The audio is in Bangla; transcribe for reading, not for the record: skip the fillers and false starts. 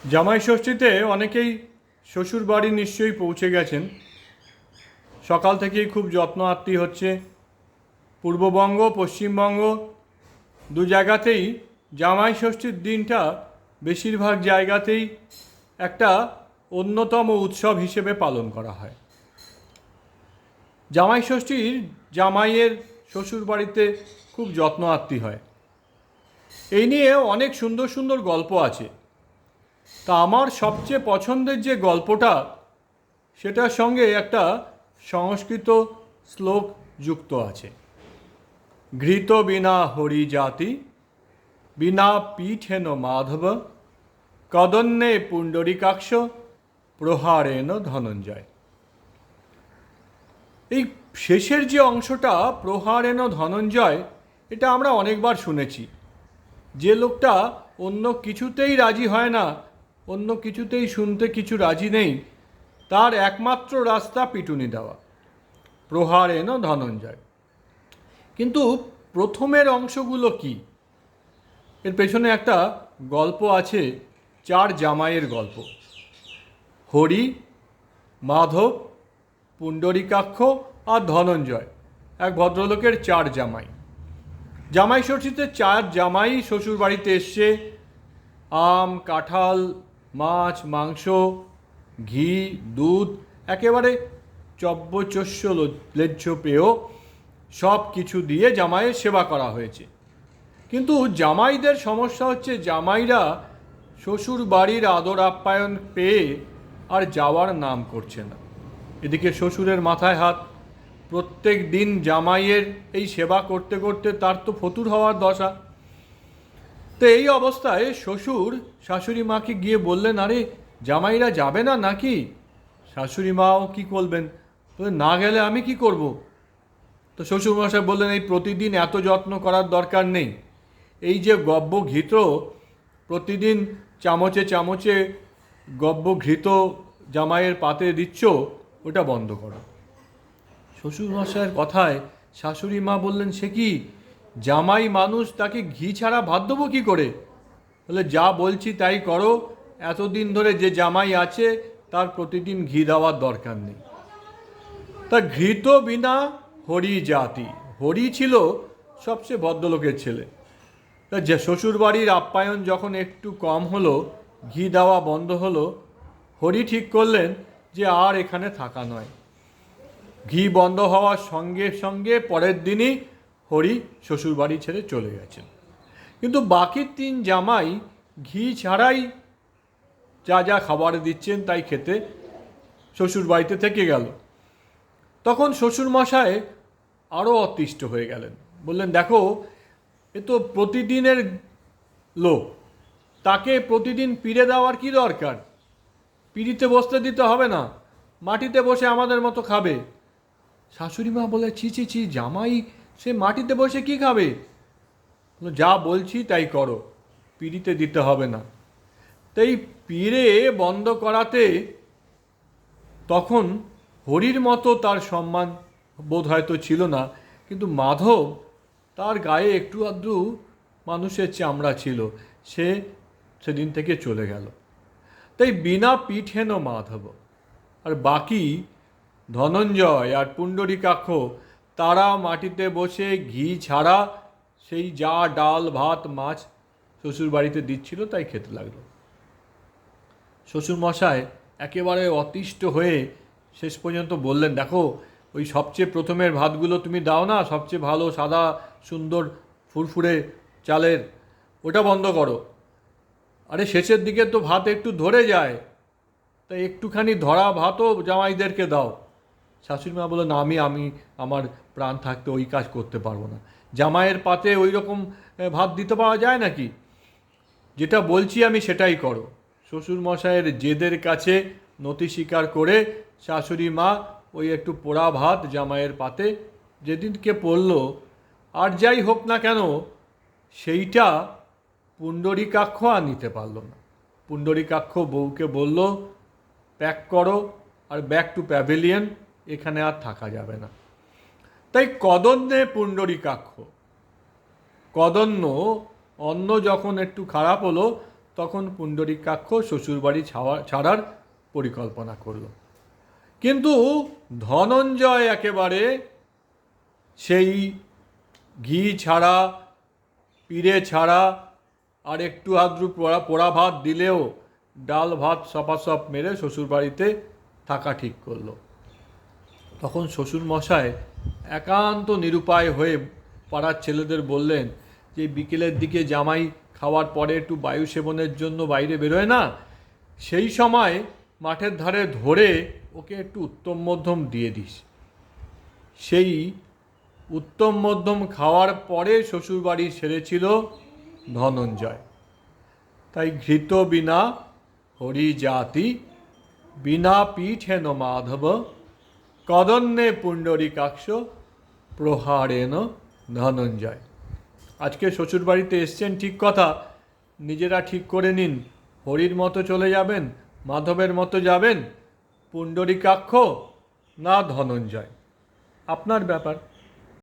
জামাই ষষ্ঠীতে অনেকেই শ্বশুর বাড়ি নিশ্চয়ই পৌঁছে গেছেন। সকাল থেকেই খুব যত্ন আত্তি হচ্ছে। পূর্ববঙ্গ পশ্চিমবঙ্গ দু জায়গাতেই জামাই ষষ্ঠীর দিনটা বেশিরভাগ জায়গাতেই একটা অন্যতম উৎসব হিসেবে পালন করা হয়। জামাই ষষ্ঠীর জামাইয়ের শ্বশুর বাড়িতে খুব যত্ন আত্তি হয়। এই নিয়ে অনেক সুন্দর সুন্দর গল্প আছে। তা আমার সবচেয়ে পছন্দের যে গল্পটা, সেটার সঙ্গে একটা সংস্কৃত শ্লোক যুক্ত আছে। ঘৃত বিনা হরি জাতি, বিনা পীঠেন মাধব, কদন্যে পুণ্ডরিকাক্ষ, প্রহারেণ ধনঞ্জয়। এই শেষের যে অংশটা, প্রহারেণ ধনঞ্জয়, এটা আমরা অনেকবার শুনেছি। যে লোকটা অন্য কিছুতেই রাজি হয় না, অন্য কিছুতেই শুনতে কিছু রাজি নেই, তার একমাত্র রাস্তা পিটুনি দেওয়া, প্রহারেণ ধনঞ্জয়। কিন্তু প্রথমের অংশগুলো কি? এর পেছনে একটা গল্প আছে, চার জামাইয়ের গল্প। হরি, মাধব, পুণ্ডরিকাক্ষ আর ধনঞ্জয়, এক ভদ্রলোকের চার জামাই। জামাই ষষ্ঠীতে চার জামাই শ্বশুর বাড়িতে এসছে। আম, কাঁঠাল, মাছ, মাংস, ঘি, দুধ, একেবারে চব্যচস্য লেজ্জ পেয় সব কিছু দিয়ে জামাইয়ের সেবা করা হয়েছে। কিন্তু জামাইদের সমস্যা হচ্ছে, জামাইরা শ্বশুর বাড়ির আদর আপ্যায়ন পেয়ে আর যাওয়ার নাম করছে না। এদিকে শ্বশুরের মাথায় হাত, প্রত্যেক দিন জামাইয়ের এই সেবা করতে করতে তার তো ফতুর হওয়ার দশা। তো এই অবস্থায় শ্বশুর শাশুড়ি মাকে গিয়ে বললেন, আরে জামাইরা যাবে না নাকি? শাশুড়ি মাও কী করবেন, না গেলে আমি কি করব? তো শ্বশুরমশাই বললেন, এই প্রতিদিন এত যত্ন করার দরকার নেই। এই যে গব্য ঘৃত প্রতিদিন চামচে চামচে গব্য ঘৃত জামাইয়ের পাতে দিচ্ছ, ওটা বন্ধ করো। শ্বশুরমশাইয়ের কথায় শাশুড়ি মা বললেন, সে কি, জামাই মানুষ, তাকে ঘি ছাড়া ভাত দেবো কী করে? বলে, যা বলছি তাই করো। এতদিন ধরে যে জামাই আছে তার প্রতিদিন ঘি দেওয়ার দরকার নেই। তা ঘৃত বিনা হরি জাতি, হরি ছিল সবচেয়ে ভদ্রলোকের ছেলে। তা যে শ্বশুরবাড়ির আপ্যায়ন যখন একটু কম হলো, ঘি দেওয়া বন্ধ হলো, হরি ঠিক করলেন যে আর এখানে থাকা নয়। ঘি বন্ধ হওয়ার সঙ্গে সঙ্গে পরের দিনই হরি শ্বশুরবাড়ি ছেড়ে চলে গেছেন। কিন্তু বাকি তিন জামাই ঘি ছাড়াই যা যা খাবার দিচ্ছেন তাই খেতে শ্বশুরবাড়িতে থেকে গেল। তখন শ্বশুরমশাই আরও অতিষ্ঠ হয়ে গেলেন। বললেন, দেখো, এ তো প্রতিদিনের লোক, তাকে প্রতিদিন পিড়ে দেওয়ার কি দরকার? পিড়িতে বসতে দিতে হবে না, মাটিতে বসে আমাদের মতো খাবে। শাশুড়ি মা বলে, ছি ছি ছি, জামাই সে মাটিতে বসে কি খাবে? যা বলছি তাই করো, পিড়িতে দিতে হবে না। তাই পিড়ে বন্ধ করাতে তখন হরির মতো তার সম্মান বোধ হয়তো ছিল না, কিন্তু মাধব, তার গায়ে একটু আধটু মানুষের চামড়া ছিল, সে সেদিন থেকে চলে গেল। তাই বিনা পিঠেন মাধব। আর বাকি ধনঞ্জয় আর পুণ্ডরিকাক্ষ, তারা মাটিতে বসে ঘি ছাড়া সেই যা ডাল ভাত মাছ শ্বশুর বাড়িতে দিচ্ছিল তাই খেতে লাগলো। শ্বশুরমশাই একেবারে অতিষ্ঠ হয়ে শেষ পর্যন্ত বললেন, দেখো, ওই সবচেয়ে প্রথমের ভাতগুলো তুমি দাও না, সবচেয়ে ভালো সাদা সুন্দর ফুরফুরে চালের, ওটা বন্ধ করো। আরে শেষের দিকে তো ভাত একটু ধরে যায়, তাই একটুখানি ধরা ভাতও জামাইদেরকে দাও। শাশুড়ি মা বললেন, আমি আমার প্রাণ থাকতে ওই কাজ করতে পারবো না। জামাইয়ের পাতে ওই রকম ভাত দিতে পারা যায় নাকি? যেটা বলছি আমি সেটাই করো। শ্বশুরমশাইয়ের জেদের কাছে নতি স্বীকার করে শাশুড়ি মা ওই একটু পোড়া ভাত জামাইয়ের পাতে যেদিনকে পড়ল, আর যাই হোক না কেন, সেইটা পুণ্ডরিকাক্ষ আর নিতে পারল না। পুণ্ডরিকাক্ষ বউকে বলল, প্যাক করো আর ব্যাক টু প্যাভিলিয়ন, এখানে আর থাকা যাবে না। তাই কদন্যে পুণ্ডরিকাক্ষ, কদন্য, অন্ন যখন একটু খারাপ হলো তখন পুণ্ডরীকাক্ষ শ্বশুরবাড়ি ছাড়ার পরিকল্পনা করল। কিন্তু ধনঞ্জয় একেবারে সেই ঘি ছাড়া, পিড়ে ছাড়া, আর একটু আদ্রু পোড়া ভাত দিলেও ডাল ভাত সপাসপ মেরে শ্বশুরবাড়িতে থাকা ঠিক করলো। তখন শ্বশুরমশাই একান্ত নিরুপায় হয়ে পাড়ার ছেলেদের বললেন যে বিকেলের দিকে জামাই খাওয়ার পরে একটু বায়ু সেবনের জন্য বাইরে বেরোয় না, সেই সময় মাঠের ধারে ধরে ওকে একটু উত্তম মধ্যম দিয়ে দিস। সেই উত্তম মধ্যম খাওয়ার পরে শ্বশুরবাড়ি সেরেছিল ধনঞ্জয়। তাই ঘৃত বিনা হরি জাতি, বিনা পীঠেন মাধব, কদন্যে পুণ্ডরীকাক্ষ, প্রহারেণ ধনঞ্জয়। আজকে শ্বশুরবাড়িতে এসছেন ঠিক কথা, নিজেরা ঠিক করে নিন হরির মতো চলে যাবেন, মাধবের মতো যাবেন, পুণ্ডরীকাক্ষ না ধনঞ্জয়, আপনার ব্যাপার।